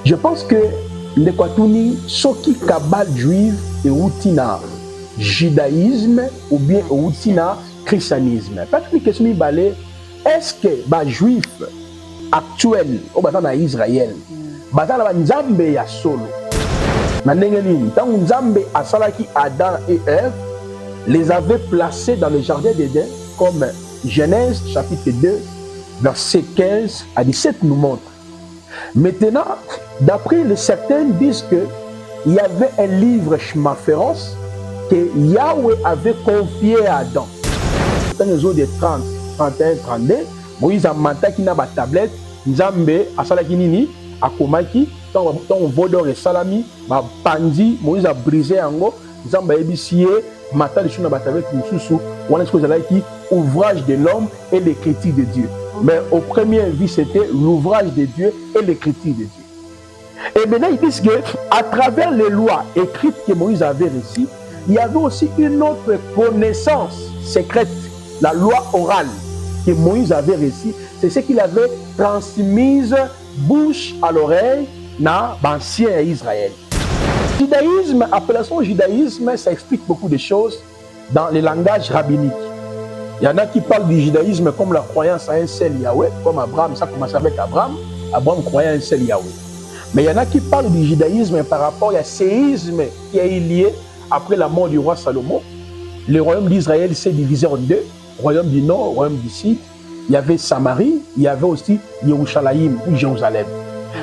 Je pense que l'Équatoni, ce qui cabale juive et outina judaïsme ou bien outina christianisme. Parce que question est-ce que les juifs actuels au batan Israël, batan la nzambe ya solo, na ndenge nini, tant nzambe asalaki Adam et Ève, les avait placés dans le jardin d'Éden comme Genèse chapitre 2 verset 15 à 17 nous montre. Maintenant, d'après certains disent qu'il y avait un livre Shmaféros que Yahweh avait confié à Adam. Dans les eaux de 30, 31, 32, Moïse a manqué qui n'a pas de tablette, Nzambe a salaki nini, a komaki, tant on vodor et salami, ma pandi, Moïse a brisé en haut, Nzambe a ébissé, matin les choses n'a pas de tablette, Moussou, on a ce qu'on a dit, ouvrage de l'homme et l'écriture de Dieu. Mais au premier vie, c'était l'ouvrage de Dieu et l'écriture de Dieu. Et maintenant, ils disent qu'à travers les lois écrites que Moïse avait reçues, il y avait aussi une autre connaissance secrète, la loi orale que Moïse avait reçue. C'est ce qu'il avait transmise bouche à l'oreille dans l'ancien Israël. Judaïsme, appellation judaïsme, ça explique beaucoup de choses dans les langages rabbiniques. Il y en a qui parlent du judaïsme comme la croyance à un seul Yahweh, comme Abraham, ça commence avec Abraham. Abraham croyait à un seul Yahweh. Mais il y en a qui parlent du judaïsme par rapport au séisme qui est lié après la mort du roi Salomon. Le royaume d'Israël s'est divisé en deux, royaume du nord, royaume du sud. Il y avait Samarie, il y avait aussi Yerushalayim ou Jérusalem.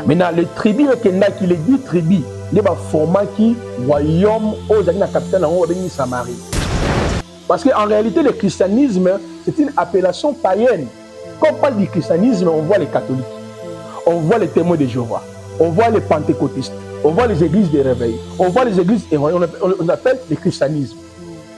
Maintenant, les tribus, qui les dit tribus, il y a un format qui royaume aux la capitale en haut de Samarie. Parce qu'en réalité, le christianisme, c'est une appellation païenne. Quand on parle du christianisme, on voit les catholiques, on voit les témoins de Jéhovah, on voit les pentecôtistes, on voit les églises des réveils, on voit les églises héroïnes, on appelle le christianisme.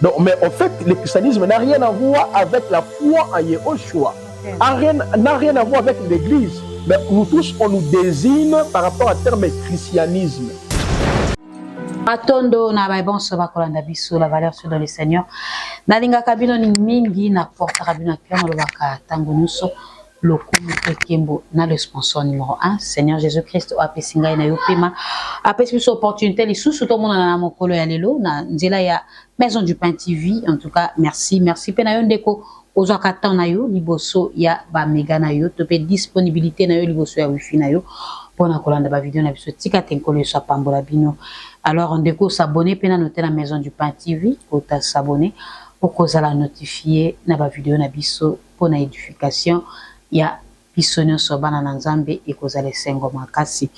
Donc, mais en fait, le christianisme n'a rien à voir avec la foi en Yehoshua, n'a rien à voir avec l'église. Mais nous tous, on nous désigne par rapport au terme christianisme. Matondo na bon sova kolanda biso la valeur sur dans le Seigneur. Na linga kabino ni mingi na porta kabino kama lobaka tango nuso lokumu kembo na le sponsor numéro 1 Seigneur Jésus-Christ o apesinga na yopema apesi biso opportunité li sous tout monde na mokolo ya lelo na nzela ya Maison du Pain TV. En tout cas, merci pena yo ndeko ozwaka temps na yo liboso ya ba mega na yo to pe disponibilité na yo liboso ya wifi na yo pona kolanda ba vidéo na biso tika tenkolo so pambola bino. Alors on déco s'abonner pena noter la Maison du Pain TV pour s'abonner pour que ça la notifier na ba vidéo na biso pour na édification ya pisonyo so bana na Nzambe et que ça les sengo makasi.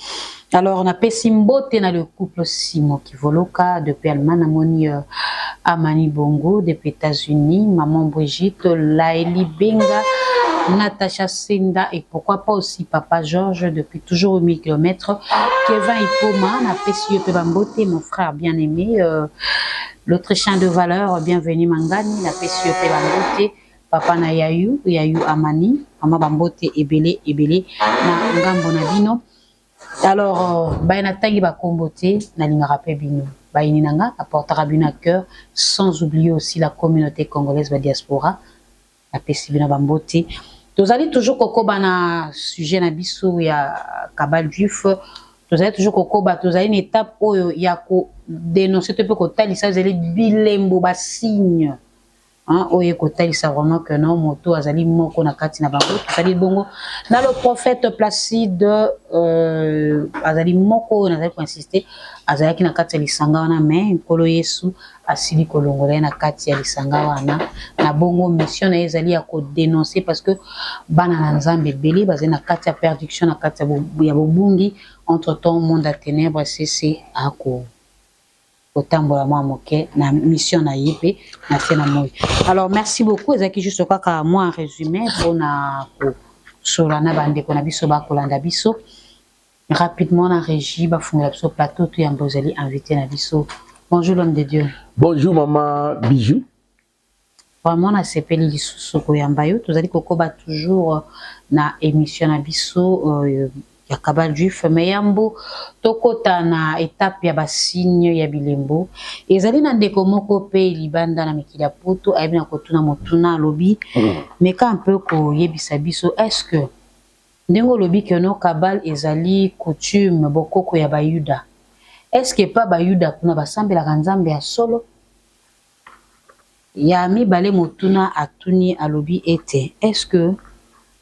Alors on a pesimbote na le couple Simon Kivoloka depuis Allemagne amoni Amani Bongo depuis États-Unis, maman Brigitte, Laili Benga, Natacha Senda et pourquoi pas aussi Papa Georges depuis toujours 1000 km. Kevin Ipoma, na Pessie Pebambote, mon frère bien-aimé, l'Autrichien de valeur, bienvenue Mangani, na Pessie Pebambote, Papa na Yayu Amani, Maman Bambote Ebele, na Ngambo Nabino. Alors, na tangi ba kombote, na linga rappel bino. Baïninanga, apportera bien à cœur, sans oublier aussi la communauté congolaise, la diaspora, la Pessibina Bambote. Vous allez toujours kokoba na sujet na biso ya kabal juif. Vous allez toujours kokoba, vous allez une étape où il y a ko dénoncer tout peu kotal, ça vous allez bilembo ba signe. Hein, oye kotal, ça vraiment que non, moto azali moko na kati na bango, azali bongo. Na le prophète Placide, azali moko na azali insister, azali ki na kati ya lisanga wana mais nkolo Yesu asili kolongola na kati ya lisanga wana na bongo mission na ezali ya ko dénoncer parce que bana na Nzambe belé bazali na kati ya perdition na kati ya bobungi entre temps monde à ténèbres c'est ako otambola mwa moke na mission na yépe na fena moi. Alors merci beaucoup ezaki juste kaka moi en résumé pour na solana bande ko na biso ba kolanda biso rapidement na régie ba fungela biso plateau tout ya mbozali invité na biso. Bonjour l'homme de Dieu. Bonjour maman Bijou. Vraiment na sepeli lisusu ko yamba yo tozali kokoba toujours na émission na biso ya kabal juif mais yambo tokota na étape ya basigne ya bilembo ezali na ndeko moko pe libanda na mikili ya poto ayebina kotuna motuna lobi mais quand un peu ko yebisa biso est-ce que Ndingo lobi que no kabal ezali coutume bokoko ya bayuda. Est-ce que pas bayuda kuna basambela kanzambe ya solo? Ya mi bale motuna atuni alobi ete. Est-ce que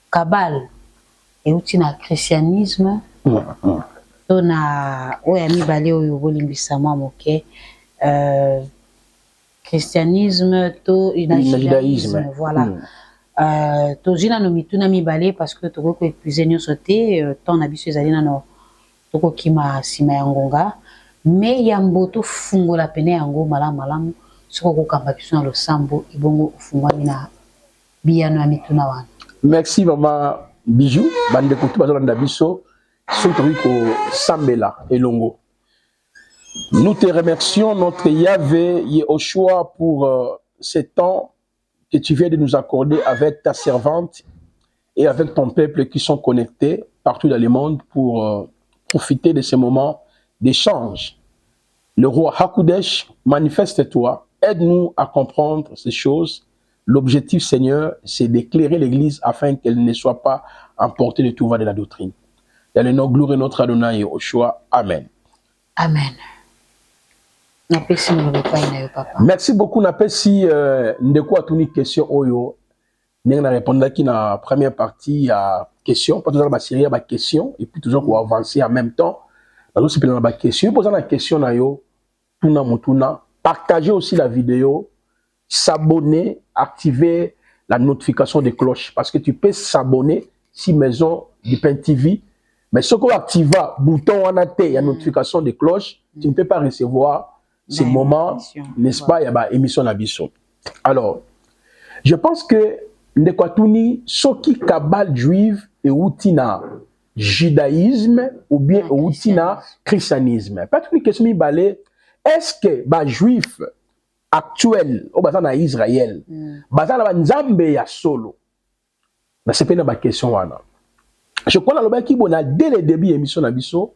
kabal euti na christianisme? To na oya mi bale oyo bolimbisa mwa moke christianisme to na judaïsme, voilà. To jina no mituna mi bale parce que to ko épuiser nyoso te ton na biso ezali na no to ko kima sima ya ngonga mais ya mboto fungola pene yango malamu soko ko kamba biso na losambo ibongo fungwami na biyano ya mituna wana. Merci maman Bijou bande ko tu bazolanda biso surtout ko sambela elongo. Nous te remercions notre Yahvé Yehoshua pour ce temps que tu viens de nous accorder avec ta servante et avec ton peuple qui sont connectés partout dans le monde pour profiter de ces moments d'échange. Le roi Hakudesh, manifeste-toi, aide-nous à comprendre ces choses. L'objectif, Seigneur, c'est d'éclairer l'Église afin qu'elle ne soit pas emportée de tout va de la doctrine. Dans le nom glorieux de notre Adonai Yehoshua. Amen. Amen. Merci beaucoup. Napesi ndeko atuni question oyo. Nous répondre qui na première partie à question. Pas toujours la série à question et puis toujours pour avancer en même temps. Nous aussi dans la question. Posant la question na yo. Tuna mutuna. Partagez aussi la vidéo. S'abonner, activer la notification des cloches parce que tu peux s'abonner si Maison du Pain TV. Mais ce qu'on active bouton en atte, il y a notification des cloches. Tu ne peux pas recevoir ces moments, n'est-ce pas, il y a émission Nabiso. Alors, je pense que Nekwatuni, Soki Kabal juive et Outina judaïsme ou bien Outina christianisme. Pas une question est-ce que les juifs actuels au bazar na Israël, bazar na nzambe ya solo? Na c'est pas une question wana. Je crois que dès le début de l'émission Nabiso,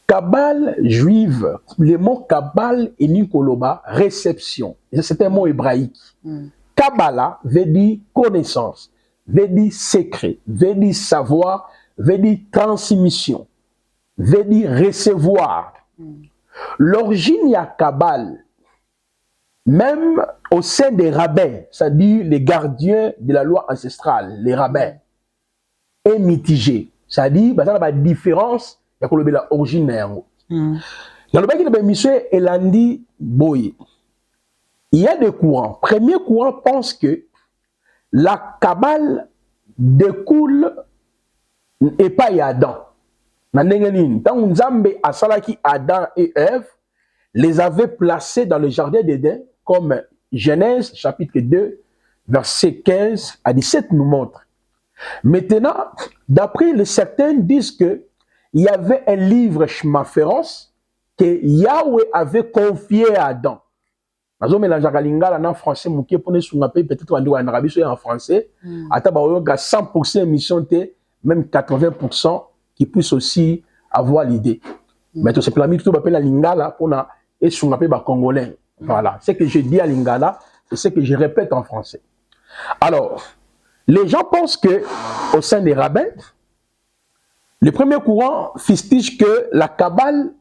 Kabal juive, le mot Kabal est Nikoloba, réception. C'est un mot hébraïque. Kabbalah veut dire connaissance, veut dire secret, veut dire savoir, veut dire transmission, veut dire recevoir. L'origine y a Kabal, même au sein des rabbins, c'est-à-dire les gardiens de la loi ancestrale, les rabbins, est mitigé. C'est-à-dire, il y a une différence. Il y a l'origine. Dans le cas de monsieur Elandi Boye, il y a des courants. Premier courant pense que la Kabbale découle et pas Adam. Tant que Nzambe a salaki Adam et Ève, les avait placés dans le jardin d'Éden, comme Genèse chapitre 2, verset 15 à 17 nous montre. Maintenant, d'après certains disent que il y avait un livre Shmaphéros que Yahweh avait confié à Adam. Nous mélangeons la lingala en français, peut-être en arabe en français. À 100% émission, même 80% qui puissent aussi avoir l'idée. Mais tout simplement, tout appelle la lingala pour na et sur la congolais. Voilà, ce que je dis à lingala, c'est ce que je répète en français. Alors, les gens pensent que au sein des rabbins, le premier courant fustige que la Kabbale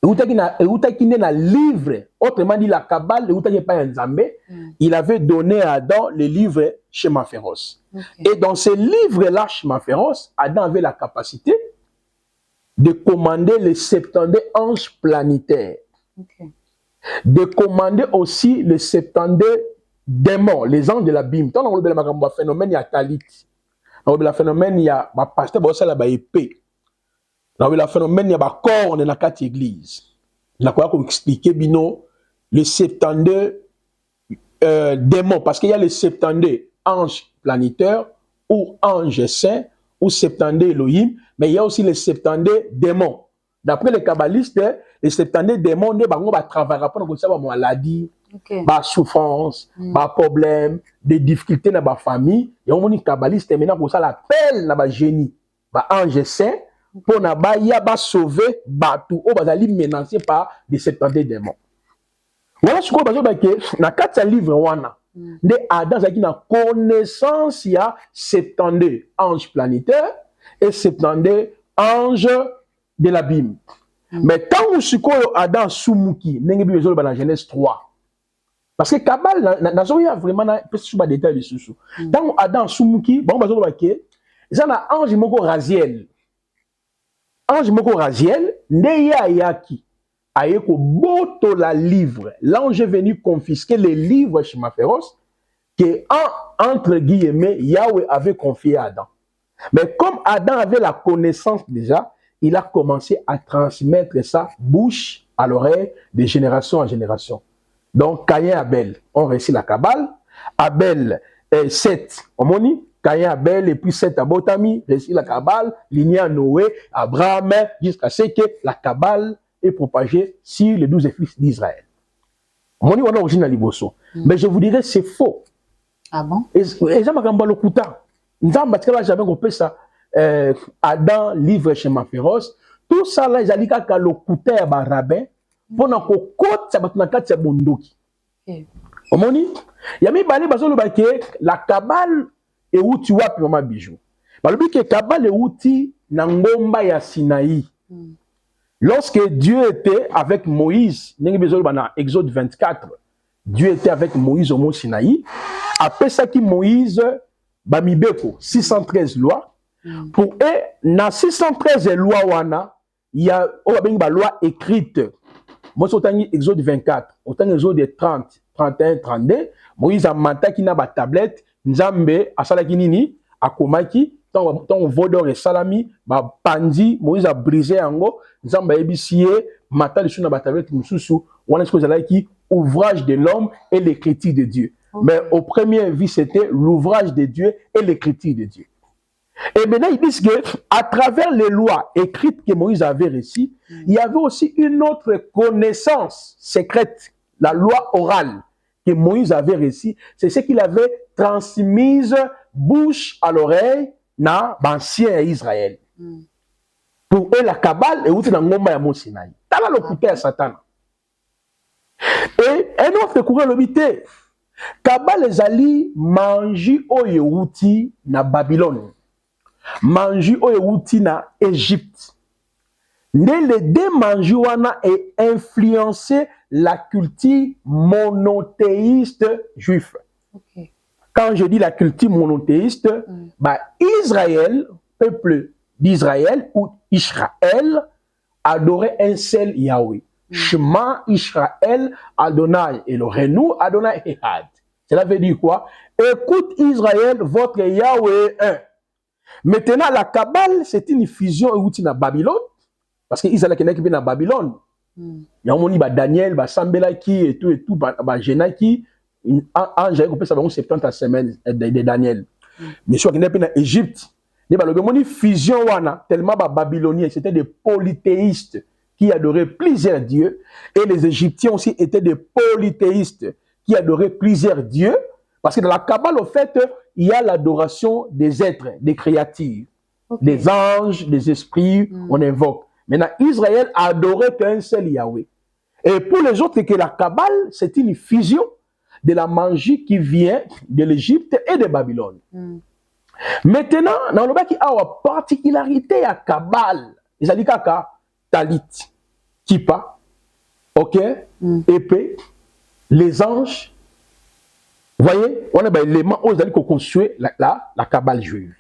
est un livre, autrement dit la Kabbale n'est pas un Nzambé, il avait donné à Adam le livre Shmaphéros. Et dans ce livre-là, Shmaphéros, Adam avait la capacité de commander les 70 anges planétaires, de commander aussi les 70 démons, les anges de la Bible. Tant qu'on a le phénomène, il y a Talit. Dans le phénomène, il y a un pasteur qui a une épée. Dans le phénomène, il y a un corps dans la église. Je vais expliquer les 72 démons. Parce qu'il y a les 72 anges planétaires ou anges saints ou 72 Elohim. Mais il y a aussi les 72 démons. D'après les kabbalistes, les 72 démons ne vont pas travailler pour la maladie. Ba souffrance, ba problème, des difficultés dans la famille, et on dit kabbaliste maintenant pour ça l'appel na ba génie, ba ange saint pour na ba ya ba sauver ba tout o bazali menacé par des 70 démons. Voilà ce qu'on va que na 4 livres wana de Adam qui na connaissance ya 72 anges planétaires 470 anges de l'abîme. Mais tant que sikoyo Adam sumuki, n'engue bi bezolo dans Genèse 3. Parce que Kabal n'a vraiment na peut sur détail de sous. Tant que Adam sumuki, bon bazolo baké, ça na ange moko Raziel. Ange moko Raziel, ndeya yaki. Ayeko boto la livre. L'ange est venu confisquer les livres chez Maphéros que entre guillemets Yahweh avait confié à Adam. Mais comme Adam avait la connaissance déjà, il a commencé à transmettre ça bouche à l'oreille de génération en génération. Donc Caïn et Abel ont réussi la Kabbale. Abel et Seth, on Caïn, Abel et puis Seth Abotami réussi la Kabbale. Lignée à Noé, Abraham, jusqu'à ce que la Kabbale est propagée sur les 12 fils d'Israël. On a l'origine à Liboso. Mais je vous dirais c'est faux. Ah bon? Et ça m'a gambé le coup. Nous avons jamais compris ça. Adam livre chez Maphéros. Tout ça là, ils allaient qu'à le couter à rabbin pour n'en côte ça battre n'importe c'est bondoki. Omoni, il y a mis balé baso le baké la Kabbale et où tu vois puis maman bijou. Balobi que Kabbale et outil n'angomba ya Sinaï. Lorsque Dieu était avec Moïse, n'engue besoin dans Exode 24, Dieu était avec Moïse au mont Sinaï. Après ça qui Moïse bamibeko 613 lois. Pour eux, dans 613 lois wana, il y a une loi écrite. Moi, c'est autant Exode 24, autant Exode 30, 31, 32. Moïse a manta qui n'a pas tablette, Nzambe a salaki nini, a komaki, tant vodor et salami, ba pandi, Moïse a brisé ango, Nzambe a ébissié, mata de sur na tablette mususu, on a ce que qui ouvrage de l'homme et l'écriture de Dieu. Okay. Mais au premier vie, c'était l'ouvrage de Dieu et l'écriture de Dieu. Et maintenant, ils disent qu'à travers les lois écrites que Moïse avait reçues, il y avait aussi une autre connaissance secrète, la loi orale que Moïse avait reçue. C'est ce qu'il avait transmise bouche à l'oreille dans l'ancien Israël. Pour eux, la Kabbale est où dans le ya Mont Sinaï. T'as le coupé à Satan. Et un autre courant l'obité. Kabbale les alliés manger au Yehouti na Babylone. Manju outi na Égypte. Les deux manju wana est influencé la culture monothéiste juif. Okay. Quand je dis la culture monothéiste, bah Israël, peuple d'Israël ou Israël, adorait un seul Yahweh. Shema Israël, Adonai Elohenu, Adonai Ehad. Cela veut dire quoi? Écoute Israël, votre Yahweh est un. Maintenant, la Kabbale, c'est une fusion outil dans Babylone. Parce qu'Israël est dans Babylone. Il y a un Daniel, Sambelaki et tout, Genaki. Un j'ai compris ça, 70 semaines de Daniel. Mais soit qu'il n'est pas dans Égypte. Il y a une fusion, tellement babylonien, c'était des polythéistes qui adoraient plusieurs dieux. Et les Égyptiens aussi étaient des polythéistes qui adoraient plusieurs dieux. Parce que dans la Kabbale, au fait, il y a l'adoration des êtres, des créatures, okay. Des anges, des esprits, on invoque. Maintenant, Israël adorait qu'un seul Yahweh. Et pour les autres, que la Kabbale, c'est une fusion de la magie qui vient de l'Égypte et de Babylone. Maintenant, dans le bas qui a une particularité à Kabbale, ils ont dit kaka, talit, kippa, ok, épée, les anges. Vous voyez, on a des éléments où ils ont construit la Kabbale juive.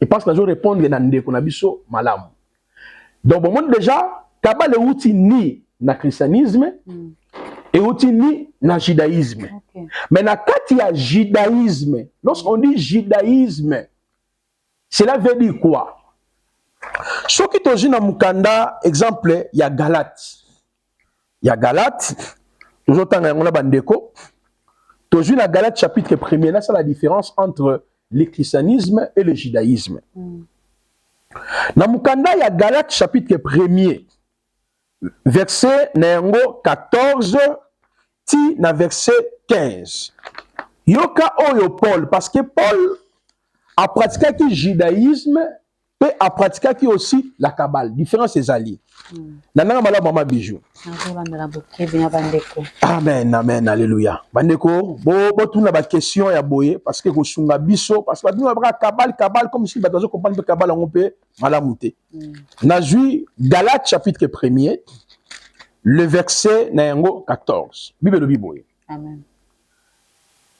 Je pense que je vais répondre à Nande Konabiso Malam. Donc, bon, déjà, Kabbale est outil ni na christianisme et outil ni na judaïsme. Okay. Mais quand il y a judaïsme, lorsqu'on dit judaïsme, cela veut dire quoi? Ce qui est dans Mukanda, exemple, il y a Galate. Il y a Galate, nous avons un bandeko. Toujours dans Galate chapitre 1er, là c'est la différence entre le christianisme et le judaïsme. Dans Mukanda, il y a Galate chapitre 1er, verset 14, ti na verset 15. Yoka oyo Paul, parce que Paul a pratiqué le judaïsme peut à pratiquer qui aussi la Kabbale. Différents ses alliés. Nana mala mama bijou. Amen, amen, alléluia. Bandeko, bo tuna ba question ya boye parce que ko sunga biso parce que nous ba Kabbale comme si batazo comprendre que Kabbale on peut malamouté. Na jui Galates chapitre 1er le verset na yango 14. Bible boye. Amen.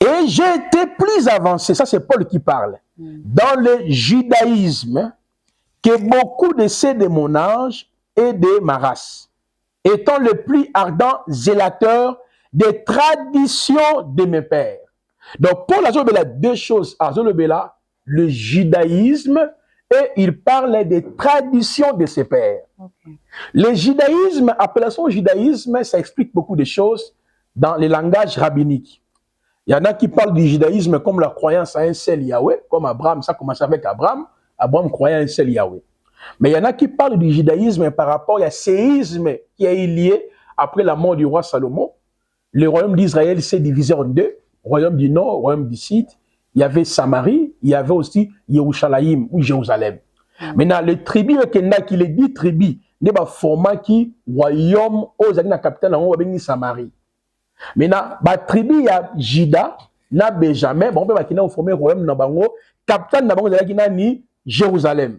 Et j'ai été plus avancé, ça c'est Paul qui parle, dans le judaïsme que beaucoup de ceux de mon âge et de ma race, étant le plus ardent zélateur des traditions de mes pères. Donc Paul a deux choses à le judaïsme et il parle des traditions de ses pères. Okay. Le judaïsme, appellation judaïsme, ça explique beaucoup de choses dans les langages rabbiniques. Il y en a qui parlent du judaïsme comme la croyance à un seul Yahweh, comme Abraham, ça commence avec Abraham. Abraham croyait à un seul Yahweh. Mais il y en a qui parlent du judaïsme par rapport au séisme qui est lié après la mort du roi Salomon. Le royaume d'Israël s'est divisé en deux, royaume du nord, royaume du sud. Il y avait Samarie, il y avait aussi Yerushalayim ou Jérusalem. Maintenant, le tribu qui les dit tribu, n'est pas format qui royaume aux la capitale en haut Samarie. Maintenant, la tribu ya Juda, na Benjamin, bon, on peut former royaume na bango, capitale na bango ni Jérusalem.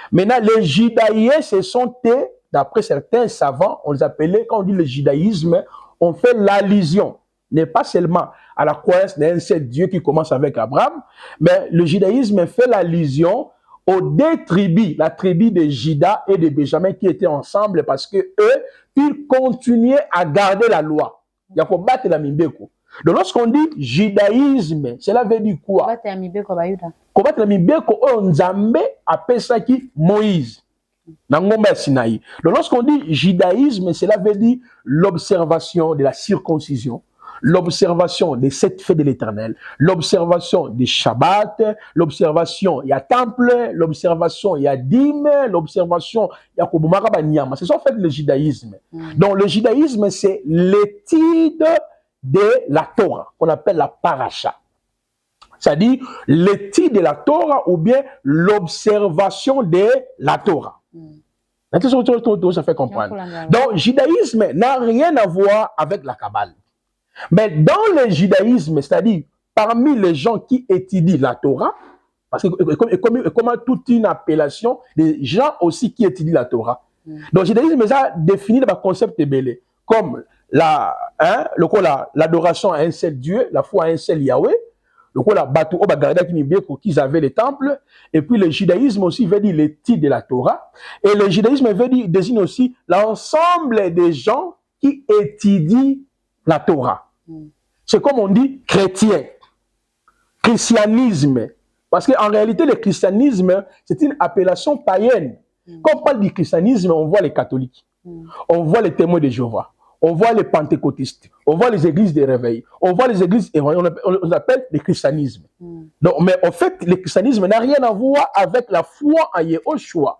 Maintenant, les judaïens, ce sont, d'après certains savants, on les appelait, quand on dit le judaïsme, on fait l'allusion, n'est pas seulement à la croyance d'un seul Dieu qui commence avec Abraham, mais le judaïsme fait l'allusion aux deux tribus, la tribu de Juda et de Benjamin qui étaient ensemble parce que eux, ils continuaient à garder la loi. Il y a quoi battre la mibeko. Donc lorsqu'on dit judaïsme, cela veut dire quoi? Battre la mibeko bayuda. Combattre la mibeko on Nzambe appelle ça qui Moïse. Nangomba Sinaï. Donc lorsqu'on dit judaïsme, cela veut dire l'observation de la circoncision, l'observation des 7 fêtes de l'Éternel, l'observation des Shabbats, l'observation il y a temple, l'observation il y a dîme, l'observation il y a Kobumara Niyama. C'est ça en fait le judaïsme. Donc le judaïsme c'est l'étude de la Torah qu'on appelle la paracha. C'est-à-dire l'étude de la Torah ou bien l'observation de la Torah. Ça fait comprendre. Donc le judaïsme n'a rien à voir avec la Kabbale. Mais dans le judaïsme, c'est-à-dire parmi les gens qui étudient la Torah, parce que comme toute une appellation, des gens aussi qui étudient la Torah. Donc le judaïsme a défini le concept belé comme l'adoration à un seul Dieu, la foi à un seul Yahweh, qu'ils avaient les temples, et puis le judaïsme aussi veut dire l'étude de la Torah, et le judaïsme veut dire, désigne aussi l'ensemble des gens qui étudient la Torah. C'est comme on dit chrétien, christianisme, parce qu'en réalité le christianisme c'est une appellation païenne. Quand on parle du christianisme, on voit les catholiques, on voit les témoins de Jéhovah, on voit les pentecôtistes, on voit les églises des réveils, on voit les églises, on appelle le christianisme. Donc, mais en fait, le christianisme n'a rien à voir avec la foi en Yehoshua,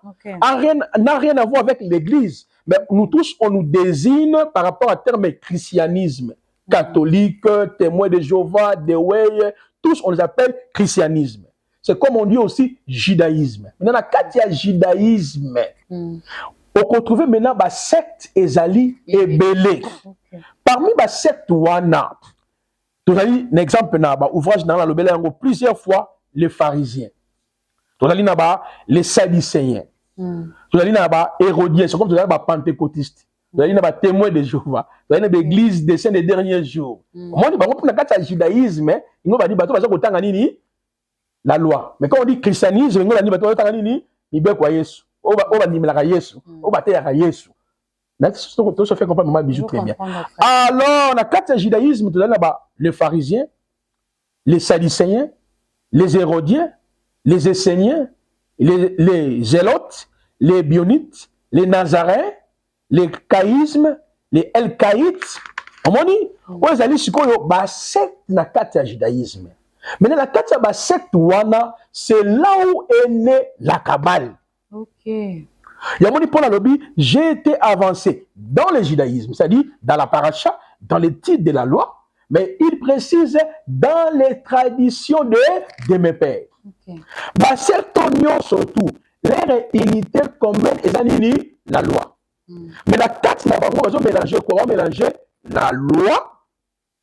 n'a rien à voir avec l'église. Mais nous tous, on nous désigne par rapport à terme christianisme. Catholique, témoins de Jéhovah, de Way, tous on les appelle christianisme. C'est comme on dit aussi judaïsme. Maintenant, quand il y a judaïsme, on retrouve maintenant la secte Ezali et Belé. Parmi la secte Wana, tu as un exemple dans l'ouvrage dans la plusieurs fois les pharisiens. Tu as les sadducéens. Tu as les hérodiens, c'est comme tu as les pentecôtistes. Tu as les témoins de Jéhovah. Tu as l'église des saints des derniers jours. Moi, je dis que le judaïsme, il va dire que la loi. Mais quand on dit christianisme, il va dire que il va dire Yesu. On va dire Yesu. On va dire Yesu. Tout se fait comprendre, maman bijou très bien. Alors, on a quatre judaïsmes, tu as les pharisiens, les sadducéens, les hérodiens, les esséniens, les zélotes, les bionites, les nazaréens, les caïsmes, les elkaïtes. On dit, on a dit que secte na quatre judaïsme. Mais dans la quatre secte wana, c'est là où est née la Kabbale. Ok. Il y a mon pour la lobby, j'ai été avancé dans le judaïsme, c'est-à-dire dans la paracha, dans les titres de la loi, mais il précise dans les traditions de mes pères. Okay. Bah, c'est surtout leur unité commune est la loi. Mais la carte n'a pas mélanger quoi? On va mélanger la loi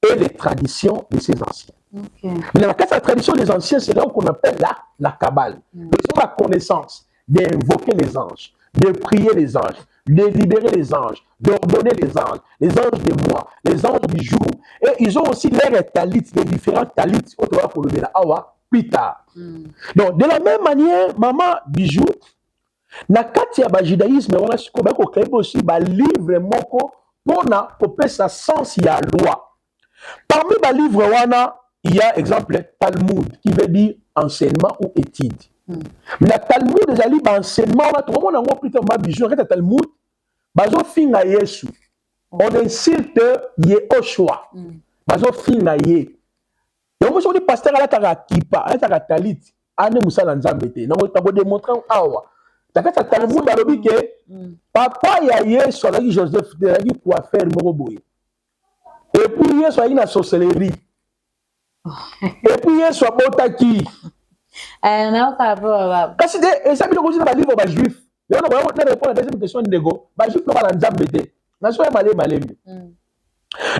et les traditions de ces anciens. Mais la carte, la tradition des anciens, c'est là qu'on appelle la Kabbale. Donc, c'est la connaissance d'invoquer les anges, de prier les anges, de libérer les anges, d'ordonner les anges des mois, les anges du jour. Et ils ont aussi leurs talits, les différents talits, pour le awa plus tard. Donc, de la même manière, maman Bijou, na kati ya judaïsme, on a créé aussi un livre moko pour na sa sens ya loi. Parmi les livres, il y a exemple Talmud qui veut dire enseignement ou étude. Mais le Talmud est un enseignement, on a plus tard Bijou, le Talmud, bazo finga Yesu. On insulte Yehoshua. Bazo finga Ye. Et on dit pasteur ala taka kipa, ala taka talit, ane musala nzambete. Non, on a démontré awa. Takata Talmud balobi ke papa ya Yesu alaki Joseph de alaki coiffeur moko boye. Et puis Yesu alaki na sorcellerie. Et puis Yesu abotaki. Kasi de esa bino kozi na ba livre ba juif. Yo no ba répondre à la deuxième question ndego. Ba juif no ba nzambete. Na so ya malemi.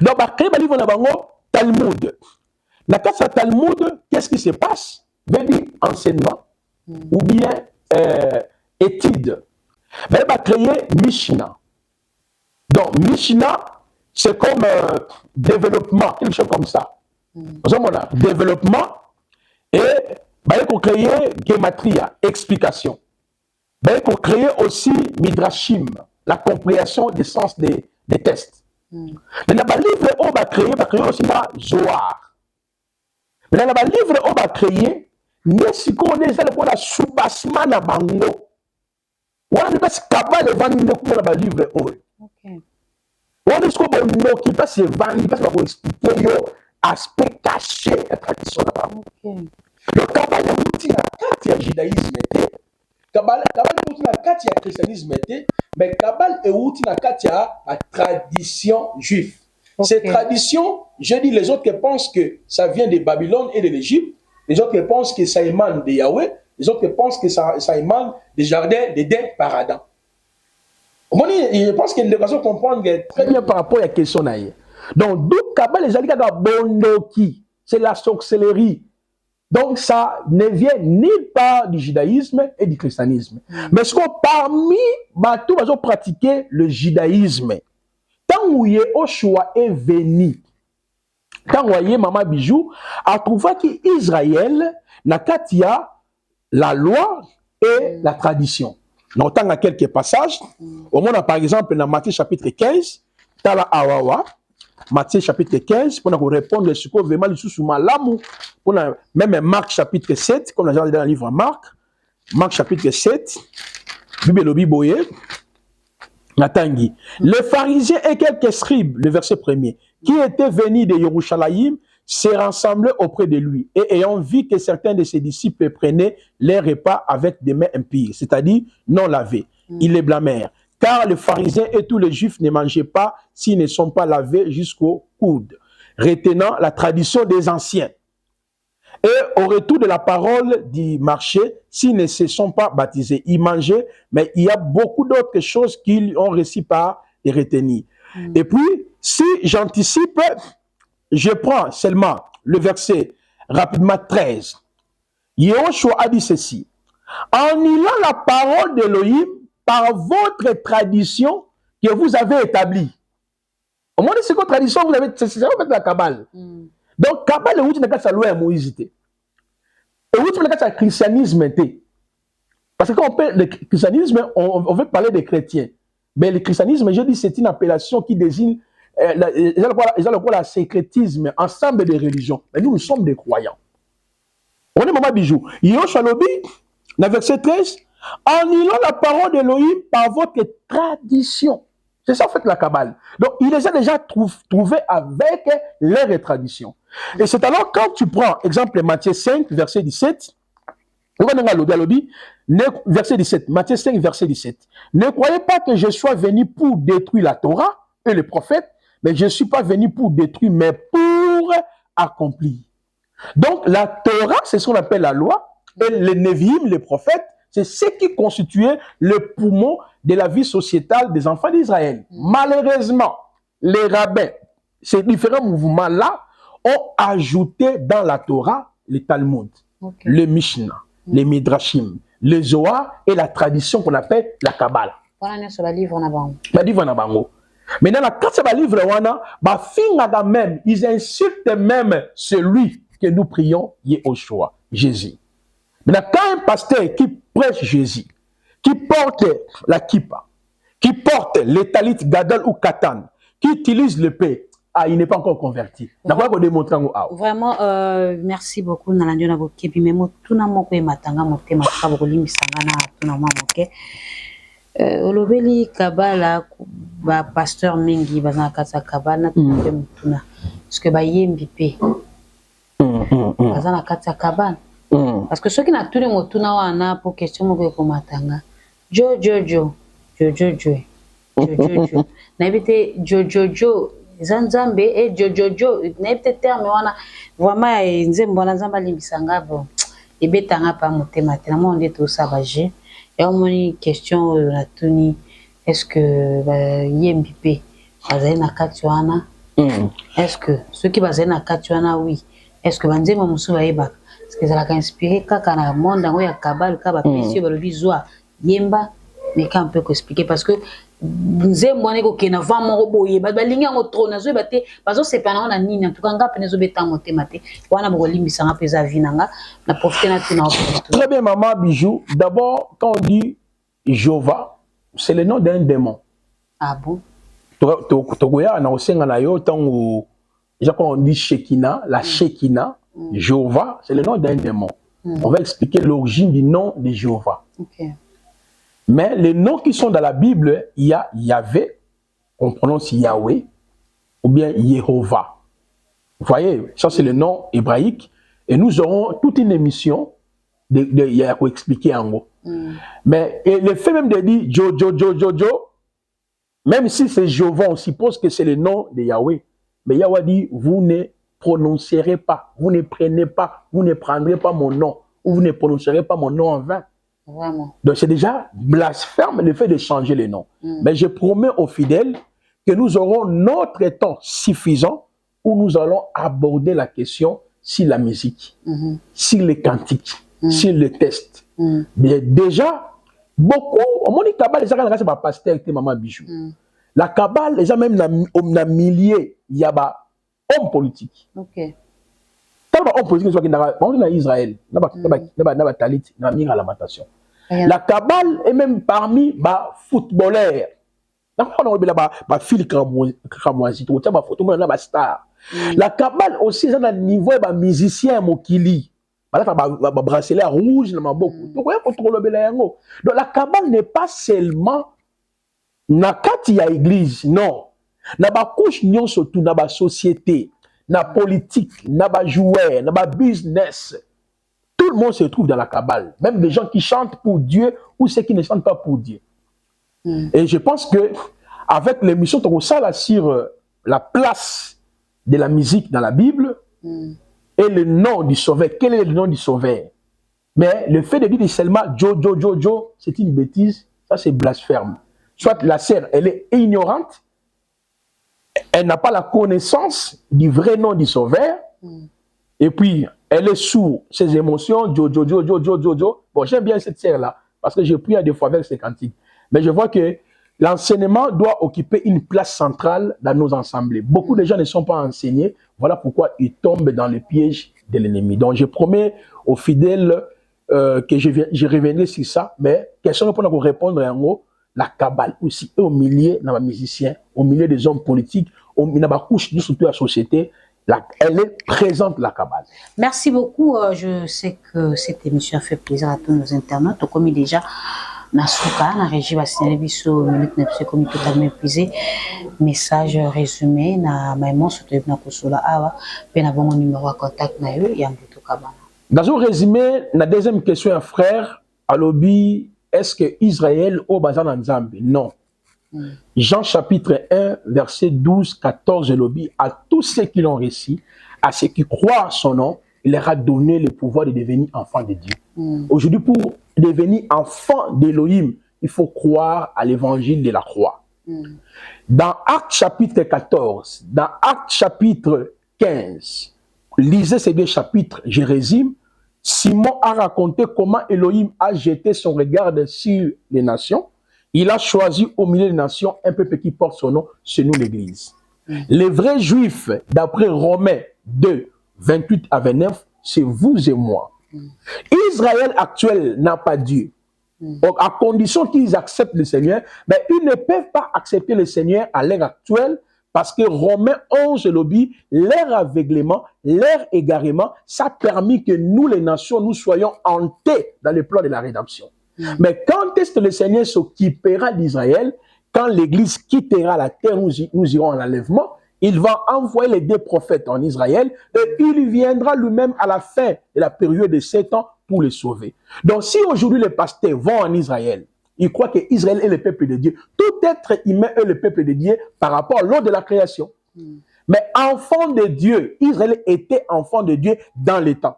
Donc ba créer ba livre na bango Talmud. Na kasa Talmud, qu'est-ce qui se passe? Veut dire enseignement ou bien étude. Mais elle va créer Mishnah. Donc, Mishnah, c'est comme développement, quelque chose comme ça. Développement et elle va créer Gematria, explication. Elle va créer aussi Midrashim, la compréhension des sens des tests. Mais dans le livre, on va créer aussi la Zohar. Mais dans le livre, on va créer Nesiko déjà pour la soubassement na bango. On ne peut pas le vendre pour la livre. On ne peut pas se vendre parce qu'on va expliquer l'aspect caché de la tradition. Le Kabbale est outil dans la carte du judaïsme. Kabbale est outil dans la carte du christianisme. Mais Kabbale est outil dans la carte de la tradition juive. Ces traditions, je dis les autres qui pensent que ça vient de Babylone et de l'Égypte. Les autres qui pensent que ça émane de Yahweh, les autres qui pensent que ça émane des jardins d'Éden par Adam. Je pense qu'il y a une raison de comprendre très bien par rapport à la question. Donc, d'où Kabbale les alliés bondoki, c'est la sorcellerie. Donc, ça ne vient ni par du judaïsme et du christianisme. Mais ce qu'on parmi tous les pratiquer le judaïsme, tant où Yehoshua est venu, quand vous voyez Maman Bijou, a trouvé qu'Israël n'a qu'à la loi et la tradition. Nous avons quelques passages. Au moins, par exemple, dans Matthieu chapitre 15, Tala Awawa, Matthieu chapitre 15, pour nous répondre à ce qu'on veut mal sous malamu, pour même Marc chapitre 7, comme nous avons dans le livre Marc chapitre 7, Bible Biboye, Natangi. Les pharisiens et quelques scribes, le verset 1er, qui étaient venus de Yerushalayim, se rassemblaient auprès de lui et ayant vu que certains de ses disciples prenaient les repas avec des mains impures, c'est-à-dire non lavées, ils les blâmèrent. Car les pharisiens et tous les juifs ne mangeaient pas s'ils ne sont pas lavés jusqu'au coude, retenant la tradition des anciens. Et au retour de la parole du marché, s'ils ne se sont pas baptisés, ils mangeaient, mais il y a beaucoup d'autres choses qu'ils ont réussi par les retenir. Et puis, si j'anticipe, je prends seulement le verset rapidement 13. Yehoshua a dit ceci. En niant la parole d'Élohim par votre tradition que vous avez établie. Au moins, c'est quoi tradition vous avez, c'est ça en fait la Kabbale. Donc, Kabbale est où tu n'as qu'à loi à Moïse. Et où tu n'as qu'à christianisme. Parce que quand on parle de christianisme, on veut parler des chrétiens. Mais le christianisme, je dis, c'est une appellation qui désigne la sécrétisme, ensemble des religions. Mais nous sommes des croyants. On est Maman Bijou. Yehoshua Lobi, dans verset 13, en niant la parole d'Élohim par votre tradition. C'est ça en fait la Kabbale. Donc il les a déjà trouvés avec leurs traditions. Et c'est alors quand tu prends, exemple, Matthieu 5, verset 17, verset 17, Matthieu 5, verset 17. Ne croyez pas que je sois venu pour détruire la Torah et les prophètes, mais je ne suis pas venu pour détruire, mais pour accomplir. Donc la Torah, c'est ce qu'on appelle la loi, et les Nevi'im, les prophètes, c'est ce qui constituait le poumon de la vie sociétale des enfants d'Israël. Malheureusement, les rabbins, ces différents mouvements-là, ont ajouté dans la Torah le Talmud, le Mishnah, les Midrashim, le Zohar et la tradition qu'on appelle la Kabbalah. Voilà, sur le livre Nabango. Le livre Nabango. Maintenant, la carte de livre, même, ils insultent même celui que nous prions, Yehoshua, Jésus. Maintenant, quand un pasteur qui prêche Jésus, qui porte la kippa, qui porte les talit gadol ou katan, qui utilise le paix, il n'est pas encore converti. Vraiment, merci beaucoup. Nalandio na bokebi memo tuna moko matanga motema kaboli misangana tuna mamoke. Olobeli kabala ba pasteur mingi bazana kasa kabala tuna mutuna. Parce que ba yembi pe. Bazana kasa kabala. Parce que ceux qui n'a tout le motuna wana pour question moko ko matanga. Jo. Na ebite jo. Zanzambe et Jojo, n'est peut-être terme wana vraiment nzembo na nzamba limbisanga bon et betanga pa motema tellement on est tout ça bagé et on moni question la tuni est-ce que yembipe bazali na katuana est-ce que ceux qui bazali na katuana oui est-ce que banzembo musu bayeba est-ce que ça l'a inspiré kaka na monde ngo ya kabal ka ba pesi ba lobizwa yemba mais quand on peut expliquer parce que nzembo ane ko kena vamo roboye ba linga ngo trona zo bate bazo sepana na nini en tout cas ngapa nezo beta motema te wana bo limbisa nga pesa vinanga na profiter na tuna. Très bien maman Bijou, d'abord quand on dit Jéhovah, c'est le nom d'un démon. Ah bon? Togoya na osenga na yo tango déjà quand on dit Shekinah, la Shekinah, Jéhovah, c'est le nom d'un démon. On va expliquer l'origine du nom de Jéhovah. OK. Mais les noms qui sont dans la Bible, il y a Yahvé, on prononce Yahweh, ou bien Yehovah. Vous voyez, ça c'est le nom hébraïque. Et nous aurons toute une émission de expliquer en gros. Mais le fait même de dire Jo, même si c'est Jéhovah, on suppose que c'est le nom de Yahweh. Mais Yahweh dit, vous ne prononcerez pas, vous ne prenez pas, vous ne prendrez pas mon nom, ou vous ne prononcerez pas mon nom en vain. Vraiment. Donc c'est déjà blasphème le fait de changer les noms. Mais je promets aux fidèles que nous aurons notre temps suffisant où nous allons aborder la question sur la musique, sur les cantiques, sur le test. Mais déjà, beaucoup, on dit Kabbalah, les gens qui sont pasteur avec maman Bijou. La Kabbalah, les gens même dans milliers, il y a des hommes politiques. OK. Quand on politique en Israël, la Kabbale est même parmi les footballeurs. La Kabbale aussi est un niveau de musicien mokili. Bracelet rouge donc la Kabbale n'est pas seulement na kati ya église, non. Na ba couche nyon surtout na ba société. Na politique, na ba joueur, na ba business. Tout le monde se trouve dans la Kabbale. Même les gens qui chantent pour Dieu ou ceux qui ne chantent pas pour Dieu. Et je pense que avec l'émission Torosala sur la place de la musique dans la Bible et le nom du Sauveur, quel est le nom du Sauveur? Mais le fait de dire seulement Jo, c'est une bêtise, ça c'est blasphème. Soit la sœur, elle est ignorante, elle n'a pas la connaissance du vrai nom du Sauveur, et puis elle est sous ses émotions, Jo. Bon, j'aime bien cette sœur-là, parce que j'ai prié à des fois avec ses cantiques. Mais je vois que l'enseignement doit occuper une place centrale dans nos assemblées. Beaucoup de gens ne sont pas enseignés, voilà pourquoi ils tombent dans le piège de l'ennemi. Donc je promets aux fidèles que je reviendrai sur ça, mais question pour répondre en gros, la Kabbale aussi, et au milieu des musiciens, au milieu des hommes politiques, au milieu de la couche de surtout la société, elle est présente, la Kabbale. Merci beaucoup. Je sais que cette émission a fait plaisir à tous nos internautes. Comme déjà, Nasuka, la régie va signaler biso minute ne comme totalement épuisé. Message résumé na maman surtout na kosola awa, pe na bon numéro de contact na yo ya mbuto kabana. Dans un résumé, la deuxième question, frère, à l'obi, est-ce que Israël au bazan Nzambe? Non. Jean chapitre 1, verset 12-14, l'obi, à tous ceux qui l'ont reçu, à ceux qui croient en son nom, il leur a donné le pouvoir de devenir enfants de Dieu. Aujourd'hui, pour devenir enfant d'Élohim, il faut croire à l'évangile de la croix. Dans Actes chapitre 14, dans Actes chapitre 15, lisez ces deux chapitres, je résume. Simon a raconté comment Elohim a jeté son regard sur les nations. Il a choisi au milieu des nations un peuple qui porte son nom, c'est nous l'Église. Les vrais juifs, d'après Romains 2, 28 à 29, c'est vous et moi. Israël actuel n'a pas Dieu. Donc, à condition qu'ils acceptent le Seigneur, mais ils ne peuvent pas accepter le Seigneur à l'heure actuelle parce que Romains 11 lobby, leur aveuglement, leur égarement, ça a permis que nous, les nations, nous soyons hantés dans le plan de la rédemption. Mais quand est-ce que le Seigneur s'occupera d'Israël? Quand l'Église quittera la terre, nous irons en enlèvement. Il va envoyer les deux prophètes en Israël et il viendra lui-même à la fin de la période de 7 ans pour les sauver. Donc si aujourd'hui les pasteurs vont en Israël, ils croient que Israël est le peuple de Dieu. Tout être humain est le peuple de Dieu par rapport à l'ordre de la création. Mais enfant de Dieu, Israël était enfant de Dieu dans les temps.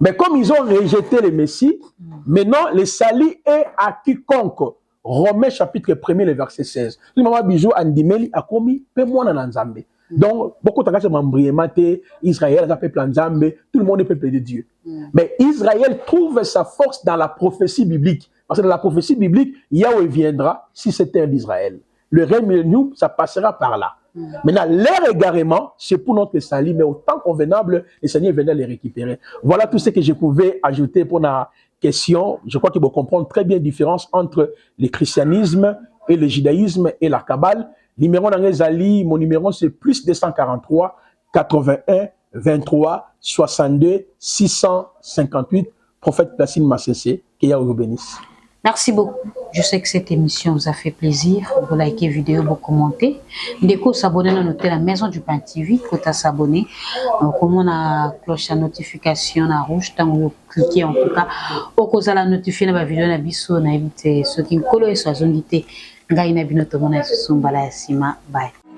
Mais comme ils ont rejeté le Messie, maintenant le salut est à quiconque. Romains chapitre 1er, le verset 16. Donc, beaucoup de gens Israël est un peuple Nzambe, tout le monde est peuple de Dieu. Mais Israël trouve sa force dans la prophétie biblique. Parce que dans la prophétie biblique, Yahweh viendra si c'est terre d'Israël. Le règne, ça passera par là. Maintenant, leur égarement, c'est pour notre salut, mais au temps convenable, le Seigneur viendra les récupérer. Voilà tout ce que je pouvais ajouter pour la question. Je crois qu'il faut comprendre très bien la différence entre le christianisme et le judaïsme et la Kabbale. Numéro dans les alliés, mon numéro c'est plus 243 81 23 62 658. Prophète Placine Massessé, que Yahweh vous bénisse. Merci beaucoup. Je sais que cette émission vous a fait plaisir. Vous likez la vidéo, vous commentez. Dès s'abonner à notre la Maison du Pain TV, quand vous s'abonner, comme on a cloche à notification à rouge, tant vous cliquez en tout cas, au cause la notifier la vidéo na biso na éviter ceux qui collent sur la zone d'ité. Ngai na binoto mona sumbala sima. Bye.